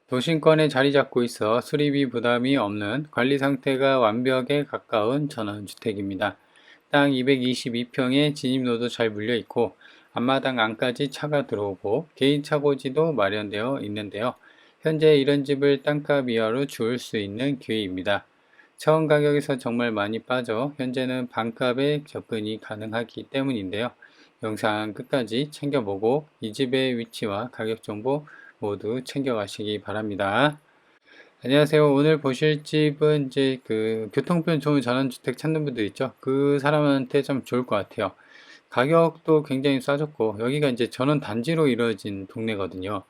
도심권에 자리 잡고 있어 수리비 부담이 없는 관리 상태가 완벽에 가까운 전원주택입니다. 땅 222평에 진입로도 잘 물려 있고 앞마당 안까지 차가 들어오고 개인 차고지도 마련되어 있는데요. 현재 이런 집을 땅값 이하로 줄 수 있는 기회입니다. 처음 가격에서 정말 많이 빠져 현재는 반값에 접근이 가능하기 때문인데요. 영상 끝까지 챙겨보고 이 집의 위치와 가격 정보 모두 챙겨가시기 바랍니다. 안녕하세요. 오늘 보실 집은 이제 그 교통편 좋은 전원주택 찾는 분들 있죠. 그 사람한테 좀 좋을 것 같아요. 가격도 굉장히 싸졌고 여기가 이제 전원 단지로 이루어진 동네거든요.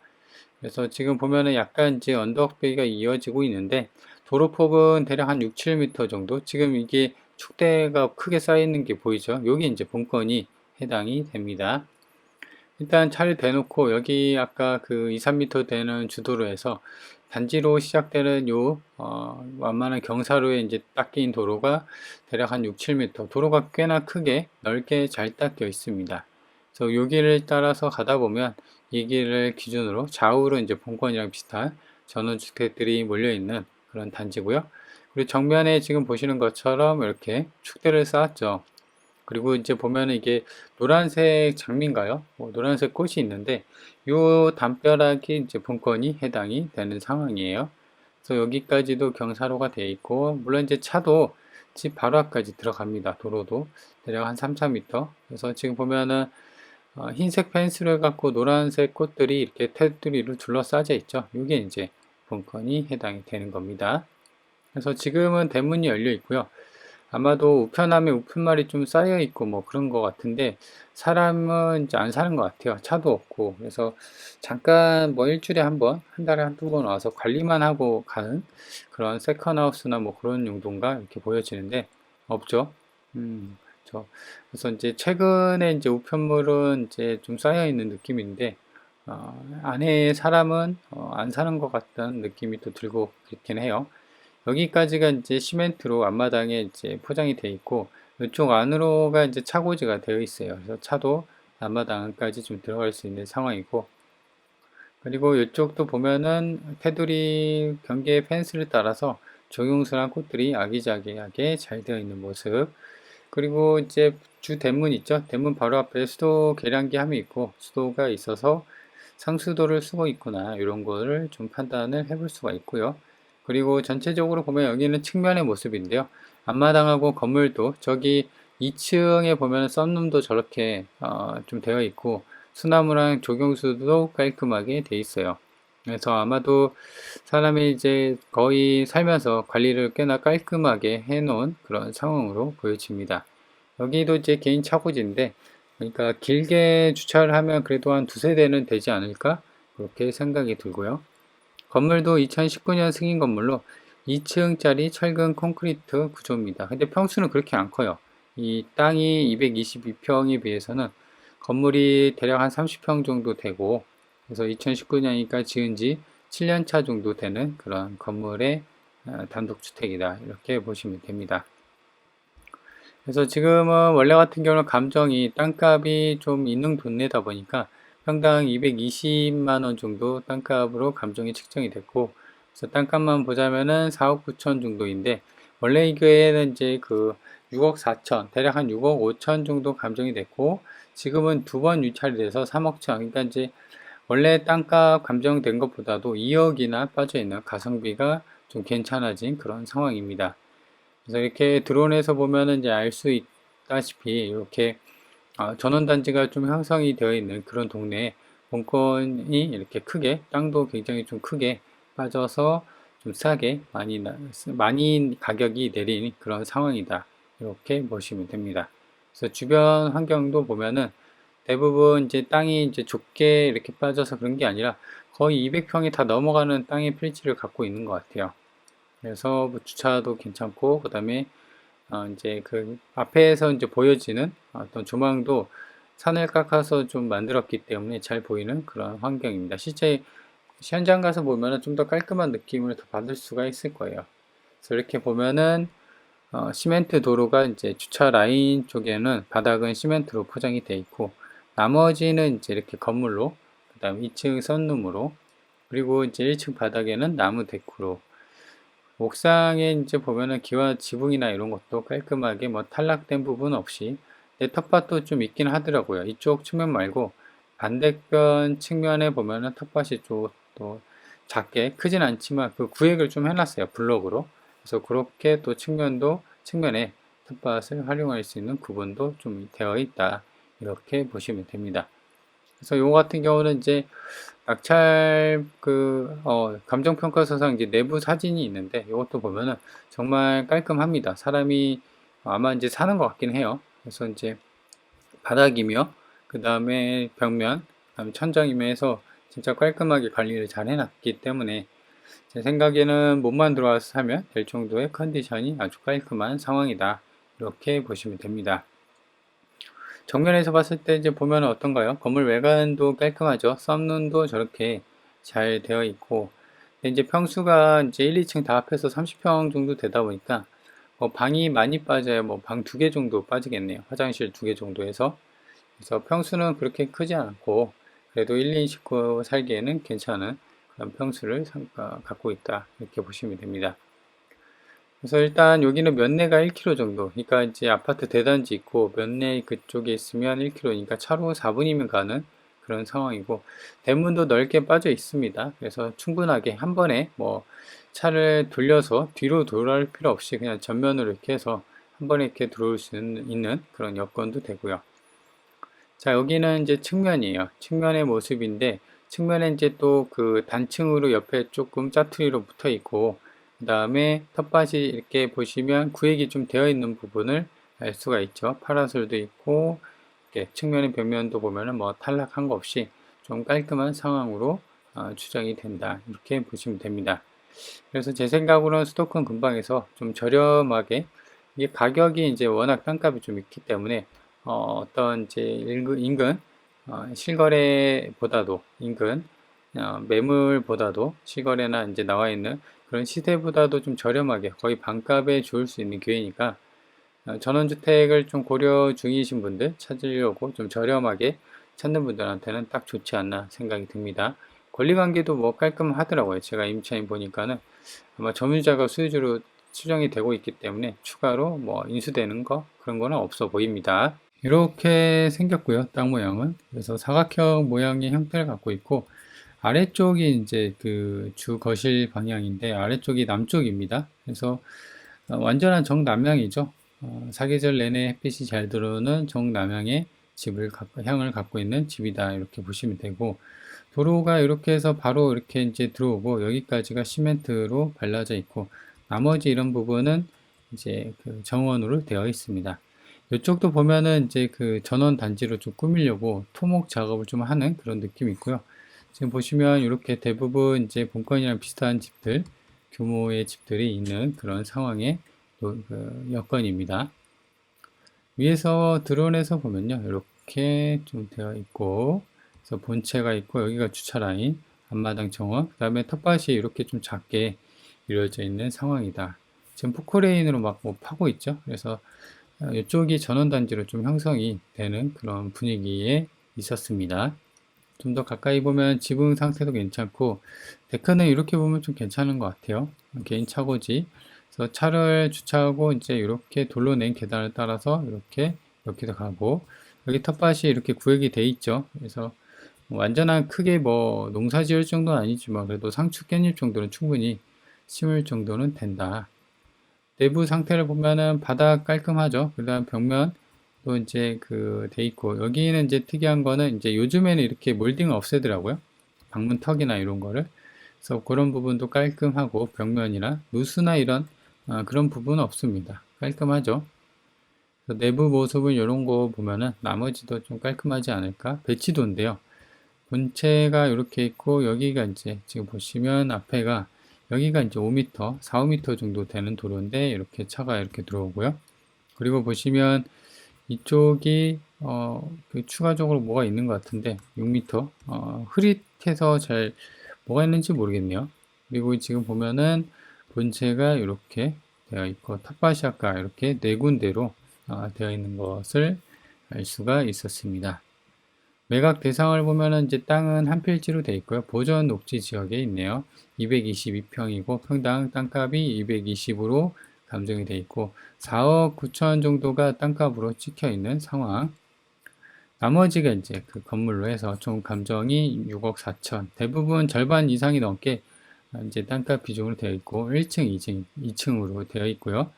그래서 지금 보면은 약간 이제 언덕배기가 이어지고 있는데 도로폭은 대략 한 6, 7m 정도. 지금 이게 축대가 크게 쌓여 있는 게 보이죠. 여기 이제 본건이 해당이 됩니다. 일단 차를 대놓고 여기 아까 그 2, 3m 되는 주도로에서 단지로 시작되는 완만한 경사로에 이제 닦인 도로가 대략 한 6, 7m. 도로가 꽤나 크게 넓게 잘 닦여 있습니다. 그래서 여기를 따라서 가다 보면 이 길을 기준으로 좌우로 이제 본권이랑 비슷한 전원주택들이 몰려 있는 그런 단지고요. 그리고 정면에 지금 보시는 것처럼 이렇게 축대를 쌓았죠. 그리고 이제 보면은 이게 노란색 장미인가요? 노란색 꽃이 있는데 요 담벼락이 이제 본건이 해당이 되는 상황이에요. 그래서 여기까지도 경사로가 되어 있고 물론 이제 차도 집 바로 앞까지 들어갑니다. 도로도 대략 한 3, 4m. 그래서 지금 보면은 흰색 펜스를 갖고 노란색 꽃들이 이렇게 테두리를 둘러싸져 있죠. 이게 이제 본건이 해당이 되는 겁니다. 그래서 지금은 대문이 열려 있고요. 아마도 우편함에 우편말이 좀 쌓여 있고 뭐 그런 것 같은데 사람은 이제 안 사는 것 같아요. 차도 없고. 그래서 잠깐 뭐 일주일에 한 번, 한 달에 한두 번 와서 관리만 하고 가는 그런 세컨하우스나 뭐 그런 용도인가 이렇게 보여지는데 없죠. 저 그래서 이제 최근에 이제 우편물은 이제 좀 쌓여 있는 느낌인데 안에 사람은 안 사는 것 같다는 느낌이 또 들고 그렇긴 해요. 여기까지가 이제 시멘트로 앞마당에 이제 포장이 되어 있고 이쪽 안으로가 이제 차고지가 되어 있어요. 그래서 차도 앞마당까지 좀 들어갈 수 있는 상황이고 그리고 이쪽도 보면은 테두리 경계 펜스를 따라서 조경수랑 꽃들이 아기자기하게 잘 되어 있는 모습. 그리고 이제 주 대문 있죠. 대문 바로 앞에 수도 계량기 함이 있고 수도가 있어서 상수도를 쓰고 있구나 이런 거를 좀 판단을 해볼 수가 있고요. 그리고 전체적으로 보면 여기는 측면의 모습인데요. 앞마당하고 건물도 저기 2층에 보면 썬룸도 저렇게 좀 되어 있고 수나무랑 조경수도 깔끔하게 되어 있어요. 그래서 아마도 사람이 이제 거의 살면서 관리를 꽤나 깔끔하게 해놓은 그런 상황으로 보여집니다. 여기도 이제 개인 차고지인데, 그러니까 길게 주차를 하면 그래도 한 두세 대는 되지 않을까? 그렇게 생각이 들고요. 건물도 2019년 승인 건물로 2층짜리 철근 콘크리트 구조입니다. 근데 평수는 그렇게 안 커요. 이 땅이 222평에 비해서는 건물이 대략 한 30평 정도 되고, 그래서 2019년이니까 지은 지 7년 차 정도 되는 그런 건물의 단독주택이다. 이렇게 보시면 됩니다. 그래서 지금은 원래 같은 경우는 감정이 땅값이 좀 있는 동네다 보니까 평당 220만 원 정도 땅값으로 감정이 책정이 됐고 그래서 땅값만 보자면은 4억 9천 정도인데 원래 이거에는 이제 그 6억 4천 대략 한 6억 5천 정도 감정이 됐고 지금은 두 번 유찰이 돼서 3억 천 그러니까 이제 원래 땅값 감정된 것보다도 2억이나 빠져 있는 가성비가 좀 괜찮아진 그런 상황입니다. 그래서 이렇게 드론에서 보면은 이제 알 수 있다시피 이렇게 전원단지가 좀 형성이 되어 있는 그런 동네에 본건이 이렇게 크게 땅도 굉장히 좀 크게 빠져서 좀 싸게 많이 가격이 내린 그런 상황이다. 이렇게 보시면 됩니다. 그래서 주변 환경도 보면은 대부분 이제 땅이 이제 좁게 이렇게 빠져서 그런 게 아니라 거의 200평이 다 넘어가는 땅의 필지를 갖고 있는 것 같아요. 그래서 뭐 주차도 괜찮고 그다음에 이제 그 앞에서 이제 보여지는 어떤 조망도 산을 깎아서 좀 만들었기 때문에 잘 보이는 그런 환경입니다. 실제 현장 가서 보면은 좀 더 깔끔한 느낌을 더 받을 수가 있을 거예요. 그래서 이렇게 보면은 시멘트 도로가 이제 주차 라인 쪽에는 바닥은 시멘트로 포장이 되어 있고 나머지는 이제 이렇게 건물로 그다음 2층 선룸으로 그리고 이제 1층 바닥에는 나무 데코로, 옥상에 이제 보면은 기와 지붕이나 이런 것도 깔끔하게 뭐 탈락된 부분 없이, 텃밭도 좀 있긴 하더라고요. 이쪽 측면 말고 반대편 측면에 보면은 텃밭이 좀 또 작게 크진 않지만 그 구획을 좀 해놨어요. 블럭으로. 그래서 그렇게 또 측면에 텃밭을 활용할 수 있는 구분도 좀 되어 있다. 이렇게 보시면 됩니다. 그래서 요거 같은 경우는 이제 낙찰 감정평가서상 이제 내부 사진이 있는데, 이것도 보면은 정말 깔끔합니다. 사람이 아마 이제 사는 것 같긴 해요. 그래서 이제 바닥이며, 그 다음에 벽면, 그 다음에 천장이며 해서 진짜 깔끔하게 관리를 잘 해놨기 때문에 제 생각에는 몸만 들어와서 사면 될 정도의 컨디션이 아주 깔끔한 상황이다. 이렇게 보시면 됩니다. 정면에서 봤을 때 이제 보면 어떤가요? 건물 외관도 깔끔하죠. 썬룸도 저렇게 잘 되어 있고, 근데 이제 평수가 이제 1, 2층 다 합해서 30평 정도 되다 보니까 뭐 방이 많이 빠져요. 뭐 방 2개 정도 빠지겠네요. 화장실 2개 정도 해서. 그래서 평수는 그렇게 크지 않고 그래도 1, 2 식구 살기에는 괜찮은 그런 평수를 갖고 있다. 이렇게 보시면 됩니다. 그래서 일단 여기는 면내가 1km 정도. 그러니까 이제 아파트 대단지 있고 면내 그쪽에 있으면 1km니까 차로 4분이면 가는 그런 상황이고, 대문도 넓게 빠져 있습니다. 그래서 충분하게 한 번에 뭐 차를 돌려서 뒤로 돌아올 필요 없이 그냥 전면으로 이렇게 해서 한 번에 이렇게 들어올 수 있는 그런 여건도 되고요. 자, 여기는 이제 측면이에요. 측면의 모습인데, 측면에 이제 또 그 단층으로 옆에 조금 짜투리로 붙어 있고, 그 다음에 텃밭이 이렇게 보시면 구획이 좀 되어 있는 부분을 알 수가 있죠. 파라솔도 있고, 이렇게 측면의 벽면도 보면은 뭐 탈락한 거 없이 좀 깔끔한 상황으로 추정이 된다. 이렇게 보시면 됩니다. 그래서 제 생각으로는 수도권 근방에서 좀 저렴하게, 이게 가격이 이제 워낙 땅값이 좀 있기 때문에 떤 이제 인근 실거래보다도 매물보다도 실거래나 이제 나와 있는 그런 시세보다도 좀 저렴하게 거의 반값에 줄 수 있는 기회니까, 전원주택을 좀 고려 중이신 분들 찾으려고 좀 저렴하게 찾는 분들한테는 딱 좋지 않나 생각이 듭니다. 권리관계도 뭐 깔끔하더라고요. 제가 임차인 보니까는 아마 점유자가 수요주로 추정이 되고 있기 때문에 추가로 뭐 인수되는 거 그런 거는 없어 보입니다. 이렇게 생겼고요. 땅 모양은. 그래서 사각형 모양의 형태를 갖고 있고, 아래쪽이 이제 그 주 거실 방향인데 아래쪽이 남쪽입니다. 그래서 완전한 정남향이죠. 사계절 내내 햇빛이 잘 들어오는 정남향의 향을 갖고 있는 집이다. 이렇게 보시면 되고, 도로가 이렇게 해서 바로 이렇게 이제 들어오고, 여기까지가 시멘트로 발라져 있고, 나머지 이런 부분은 이제 그 정원으로 되어 있습니다. 이쪽도 보면은 이제 그 전원 단지로 좀 꾸미려고 토목 작업을 좀 하는 그런 느낌이 있고요. 지금 보시면 이렇게 대부분 이제 본건이랑 비슷한 집들, 규모의 집들이 있는 그런 상황의 여건입니다. 위에서 드론에서 보면요, 이렇게 좀 되어 있고, 그래서 본체가 있고, 여기가 주차 라인, 앞마당 정원, 그 다음에 텃밭이 이렇게 좀 작게 이루어져 있는 상황이다. 지금 포크레인으로 막 뭐 파고 있죠. 그래서 이쪽이 전원단지로 좀 형성이 되는 그런 분위기에 있었습니다. 좀 더 가까이 보면 지붕 상태도 괜찮고, 데크는 이렇게 보면 좀 괜찮은 것 같아요. 개인 차고지. 그래서 차를 주차하고 이제 이렇게 돌로 낸 계단을 따라서 이렇게도 가고, 여기 텃밭이 이렇게 구획이 돼 있죠. 그래서 완전한 크게 뭐 농사 지을 정도는 아니지만 그래도 상추 깻잎 정도는 충분히 심을 정도는 된다. 내부 상태를 보면은 바닥 깔끔하죠. 그다음 벽면 또 이제 그 돼 있고, 여기는 이제 특이한 거는 이제 요즘에는 이렇게 몰딩을 없애더라고요. 방문 턱이나 이런 거를. 그래서 그런 부분도 깔끔하고, 벽면이나 누수나 이런 그런 부분은 없습니다. 깔끔하죠. 그래서 내부 모습은 이런 거 보면은 나머지도 좀 깔끔하지 않을까? 배치도인데요. 본체가 이렇게 있고, 여기가 이제 지금 보시면 앞에가 여기가 이제 5m, 4, 5m 정도 되는 도로인데 이렇게 차가 이렇게 들어오고요. 그리고 보시면 이쪽이 그 추가적으로 뭐가 있는 것 같은데 6m 흐릿해서 잘 뭐가 있는지 모르겠네요. 그리고 지금 보면은 본체가 이렇게 되어 있고, 텃밭이 아까 이렇게 네 군데로 되어 있는 것을 알 수가 있었습니다. 매각 대상을 보면은 이제 땅은 한 필지로 되어 있고요. 보전 녹지 지역에 있네요. 222평이고 평당 땅값이 220으로 감정이 되어 있고 4억 9천 정도가 땅값으로 찍혀 있는 상황. 나머지가 이제 그 건물로 해서 총 감정이 6억 4천. 대부분 절반 이상이 넘게 이제 땅값 비중으로 되어 있고 1층, 2층으로 되어 있고요.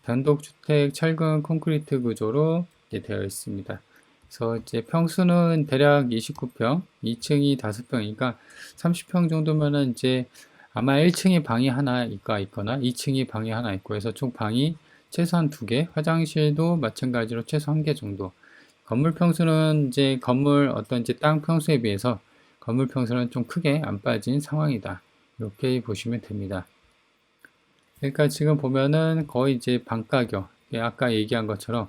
단독주택 철근 콘크리트 구조로 이제 되어 있습니다. 그래서 이제 평수는 대략 29평, 2층이 5평이니까 30평 정도면은 이제 아마 1층에 방이 하나 있거나 2층이 방이 하나 있고 해서 총 방이 최소한 2개, 화장실도 마찬가지로 최소 1개 정도. 건물 평수는 이제 건물 어떤 이제 땅 평수에 비해서 건물 평수는 좀 크게 안 빠진 상황이다. 이렇게 보시면 됩니다. 그러니까 지금 보면은 거의 이제 방 가격, 아까 얘기한 것처럼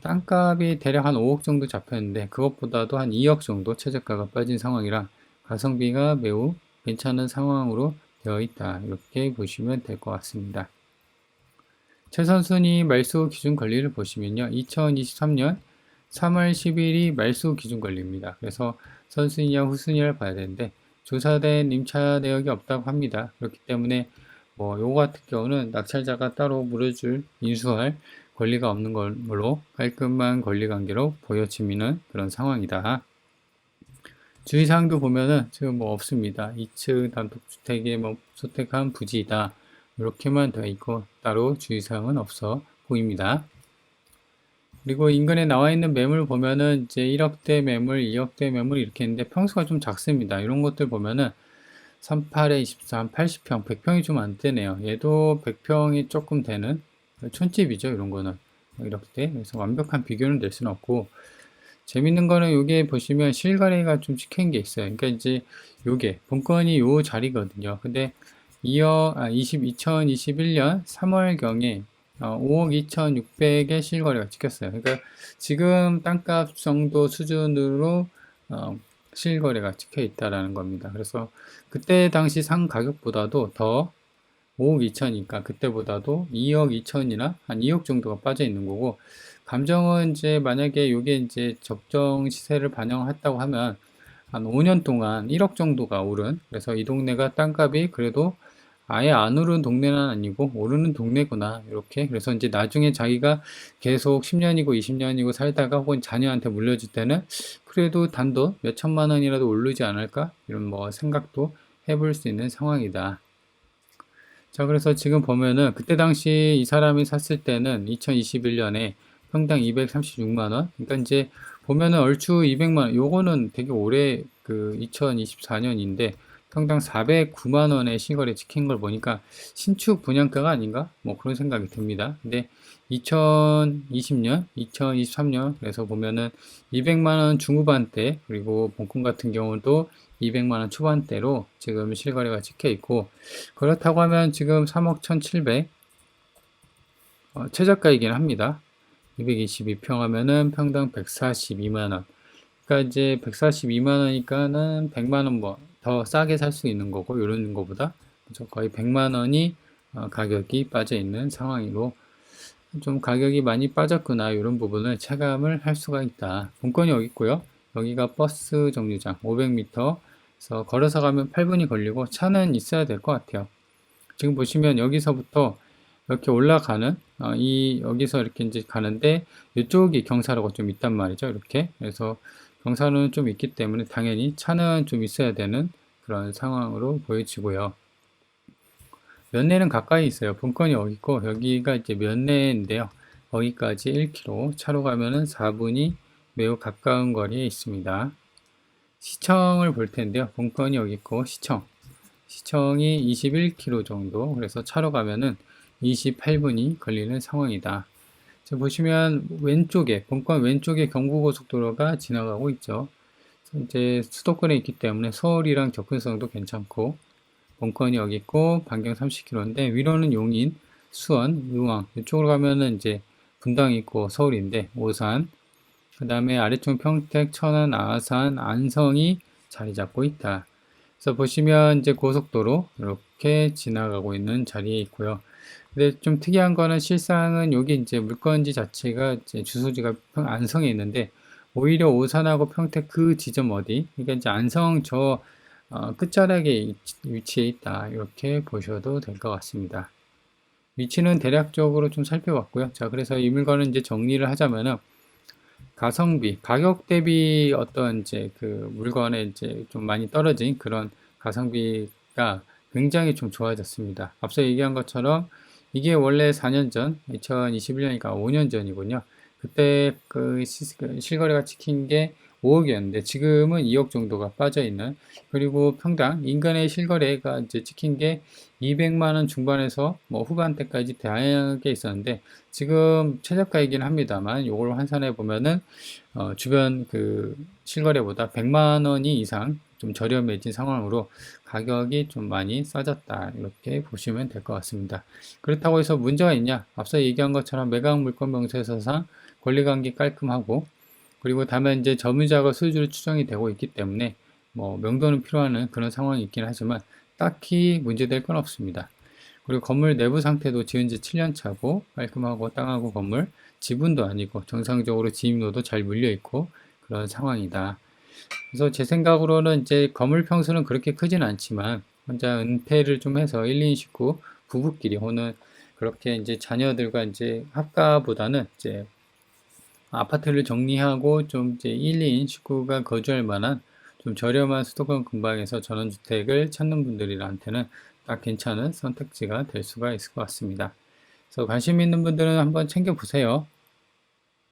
땅값이 대략 한 5억 정도 잡혔는데 그것보다도 한 2억 정도 최저가가 빠진 상황이라 가성비가 매우 괜찮은 상황으로 되어 있다. 이렇게 보시면 될 것 같습니다. 최선순위 말소 기준 권리를 보시면요. 2023년 3월 10일이 말소 기준 권리입니다. 그래서 선순위냐 후순위를 봐야 되는데 조사된 임차 내역이 없다고 합니다. 그렇기 때문에 뭐 요거 같은 경우는 낙찰자가 따로 물어줄 인수할 권리가 없는 걸로 깔끔한 권리관계로 보여지는 그런 상황이다. 주의사항도 보면은 지금 뭐 없습니다. 2층 단독주택에 뭐 소택한 부지이다. 이렇게만 되어 있고 따로 주의사항은 없어 보입니다. 그리고 인근에 나와 있는 매물 보면은 이제 1억대 매물, 2억대 매물 이렇게 있는데 평수가 좀 작습니다. 이런 것들 보면은 38에 23, 80평, 100평이 좀 안 되네요. 얘도 100평이 조금 되는 촌집이죠. 이런 거는 이렇게 그래서 완벽한 비교는 될 수는 없고 재밌는 거는 여기에 보시면 실거래가 좀 찍힌 게 있어요. 그러니까 이제 요게 본건이 요 자리거든요. 근데 2021년 3월경에 5억 2,600의 실거래가 찍혔어요. 그러니까 지금 땅값 정도 수준으로 실거래가 찍혀 있다라는 겁니다. 그래서 그때 당시 상 가격보다도 더 5억 2천이니까 그때보다도 2억 2천이나 한 2억 정도가 빠져 있는 거고 감정은 이제 만약에 이게 이제 적정 시세를 반영했다고 하면 한 5년 동안 1억 정도가 오른 그래서 이 동네가 땅값이 그래도 아예 안 오른 동네는 아니고 오르는 동네구나 이렇게 그래서 이제 나중에 자기가 계속 10년이고 20년이고 살다가 혹은 자녀한테 물려줄 때는 그래도 단돈 몇 천만 원이라도 오르지 않을까 이런 뭐 생각도 해볼 수 있는 상황이다. 자, 그래서 지금 보면은 그때 당시 이 사람이 샀을 때는 2021년에 평당 236만 원. 그러니까 이제 보면은 얼추 200만 원. 요거는 되게 오래 그 2024년인데 평당 409만 원의 실거래 찍힌 걸 보니까 신축 분양가가 아닌가? 뭐 그런 생각이 듭니다. 근데 2020년, 2023년 그래서 보면은 200만 원 중후반대 그리고 본건 같은 경우도 200만 원 초반대로 지금 실거래가 찍혀 있고 그렇다고 하면 지금 3억 1,700 최저가이긴 합니다. 222평 하면은 평당 142만 원. 그러니까 이제 142만 원이니까는 100만 원 뭐 더 싸게 살 수 있는 거고 이런 거보다 거의 100만 원이 가격이 빠져 있는 상황이고 좀 가격이 많이 빠졌구나 이런 부분을 체감을 할 수가 있다. 본건이 여기 있고요. 여기가 버스 정류장 500m 그래서 걸어서 가면 8분이 걸리고 차는 있어야 될 것 같아요. 지금 보시면 여기서부터 이렇게 올라가는 여기서 이렇게 이제 가는데 이쪽이 경사로가 좀 있단 말이죠. 이렇게 그래서 경사로는 좀 있기 때문에 당연히 차는 좀 있어야 되는 그런 상황으로 보여지고요. 면내는 가까이 있어요. 본건이 여기 있고 여기가 이제 면내인데요. 거기까지 1km 차로 가면은 4분이 매우 가까운 거리에 있습니다. 시청을 볼 텐데요. 본건이 여기 있고 시청이 21km 정도 그래서 차로 가면은 28분이 걸리는 상황이다. 지금 보시면 왼쪽에 본건 왼쪽에 경부고속도로가 지나가고 있죠. 이제 수도권에 있기 때문에 서울이랑 접근성도 괜찮고 본건이 여기 있고 반경 30km인데 위로는 용인, 수원, 의왕 이쪽으로 가면은 이제 분당이 있고 서울인데 오산 그 다음에 아래쪽 평택, 천안, 아산, 안성이 자리 잡고 있다. 그래서 보시면 이제 고속도로 이렇게 지나가고 있는 자리에 있고요. 근데 좀 특이한 거는 실상은 여기 이제 물건지 자체가 이제 주소지가 안성에 있는데 오히려 오산하고 평택 그 지점 어디, 그러니까 이제 안성 저 끝자락에 위치해 있다. 이렇게 보셔도 될 것 같습니다. 위치는 대략적으로 좀 살펴봤고요. 자, 그래서 이 물건은 이제 정리를 하자면은 가성비, 가격 대비 어떤 이제 그 물건에 이제 좀 많이 떨어진 그런 가성비가 굉장히 좀 좋아졌습니다. 앞서 얘기한 것처럼 이게 원래 4년 전, 2021년이니까 5년 전이군요. 그때 그 실거래가 찍힌 게 5억이었는데 지금은 2억 정도가 빠져 있는, 그리고 평당 인근의 실거래가 이제 찍힌 게 200만 원 중반에서 뭐 후반대까지 다양하게 있었는데 지금 최저가이긴 합니다만 이걸 환산해 보면은 주변 그 실거래보다 100만 원이 이상 좀 저렴해진 상황으로 가격이 좀 많이 싸졌다. 이렇게 보시면 될 것 같습니다. 그렇다고 해서 문제가 있냐? 앞서 얘기한 것처럼 매각 물권 명세서상 권리관계 깔끔하고, 그리고 다만 이제 점유자가 수주로 추정이 되고 있기 때문에 뭐 명도는 필요한 그런 상황이 있긴 하지만 딱히 문제될 건 없습니다. 그리고 건물 내부 상태도 지은 지 7년 차고 깔끔하고 땅하고 건물, 지분도 아니고 정상적으로 진입로도 잘 물려 있고 그런 상황이다. 그래서 제 생각으로는 이제 건물 평수는 그렇게 크진 않지만 혼자 은폐를 좀 해서 1, 2인 식구 부부끼리 혹은 그렇게 이제 자녀들과 이제 합가보다는 이제 아파트를 정리하고 좀 이제 1, 2인 식구가 거주할 만한 좀 저렴한 수도권 근방에서 전원주택을 찾는 분들한테는 딱 괜찮은 선택지가 될 수가 있을 것 같습니다. 그래서 관심 있는 분들은 한번 챙겨보세요.